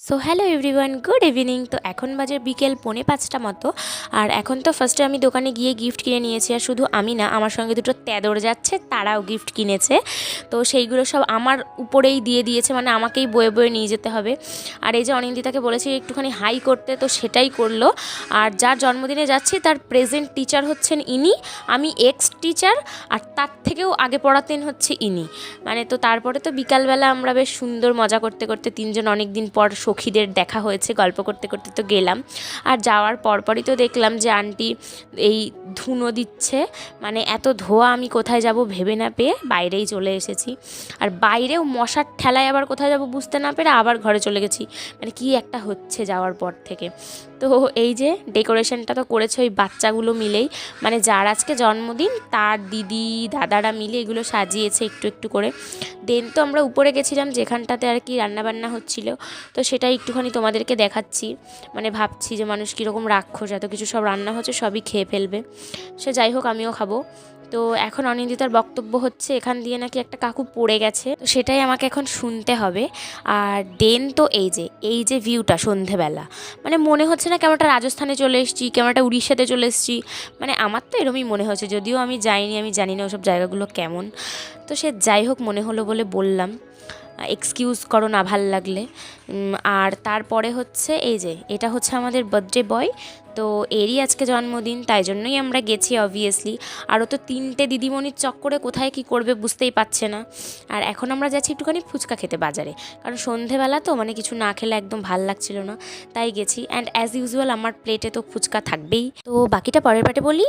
So hello everyone, good evening. তো এখন বাজে বিকেল 4:45 মতো। আর এখন তো ফার্স্টে আমি দোকানে গিয়ে গিফট কিনে নিয়েছি। আর শুধু আমি না, আমার সঙ্গে দুটো তেদর যাচ্ছে, তারাও গিফট কিনেছে। তো সেইগুলো সব আমার উপরেই দিয়ে দিয়েছে, মানে আমাকেই বয়ে বয়ে নিয়ে যেতে হবে। আর এই যে অনিন্দিতাকে বলেছি একটুখানি হাই করতে, তো সেটাই করলো। আর যার জন্মদিনে যাচ্ছি তার প্রেজেন্ট টিচার হচ্ছেন ইনি, আমি এক্স টিচার, আর তার থেকেও আগে পড়াতেন হচ্ছে ইনি। মানে তো তারপরে তো বিকালবেলা আমরা বেশ সুন্দর মজা করতে করতে তিনজন অনেক দিন পর সখীদের দেখা হয়েছে, গল্প করতে করতে তো গেলাম। আর যাওয়ার পরপরই তো দেখলাম যে আন্টি এই ধুনো দিচ্ছে। মানে এত ধোয়া, আমি কোথায় যাব ভেবে না পেয়ে বাইরেই চলে এসেছি। আর বাইরেও মশার ঠেলায় আবার কোথায় যাব বুঝতে না পেরে আবার ঘরে চলে গেছি। মানে কি একটা হচ্ছে যাওয়ার পর থেকে। তো এই যে ডেকোরেশনটা তো করেছে ওই বাচ্চাগুলো মিলেই, মানে যার আজকে জন্মদিন তার দিদি দাদারা মিলে এগুলো সাজিয়েছে একটু একটু করে। দেন তো আমরা উপরে গেছিলাম যেখানটাতে আর কি রান্নাবান্না হচ্ছিল, তো সেটা একটুখানি তোমাদেরকে দেখাচ্ছি। মানে ভাবছি যে মানুষ কীরকম রাক্ষস, এত কিছু সব রান্না হচ্ছে সবই খেয়ে ফেলবে। সে যাই হোক, আমিও খাবো। তো এখন অনিন্দিতার বক্তব্য হচ্ছে এখান দিয়ে নাকি একটা কাকু পড়ে গেছে, তো সেটাই আমাকে এখন শুনতে হবে। আর দেন তো এই যে ভিউটা সন্ধেবেলা, মানে মনে হচ্ছে না কেমন একটা রাজস্থানে চলে এসেছি, কেমন একটা উড়িষ্যাতে চলে এসেছি। মানে আমার তো এরমই মনে হচ্ছে, যদিও আমি যাইনি, আমি জানি না ওসব জায়গাগুলো কেমন। তো সে যাই হোক, মনে হলো বলে বললাম, এক্সকিউজ করো না ভাল লাগলে। আর তারপরে হচ্ছে এই যে এটা হচ্ছে আমাদের বার্থডে বয়, তো এরই আজকে জন্মদিন, তাই জন্যই আমরা গেছি অবভিয়াসলি। আরও তো 3টে দিদিমণির চক্করে কোথায় কি করবে বুঝতেই পারছে না। আর এখন আমরা যাচ্ছি একটুখানি ফুচকা খেতে বাজারে, কারণ সন্ধেবেলা তো মানে কিছু না খেলে একদম ভাল লাগছিল না, তাই গেছি। অ্যান্ড অ্যাজ ইউজুয়াল আমার প্লেটে তো ফুচকা থাকবেই। তো বাকিটা পরের পাটে বলি।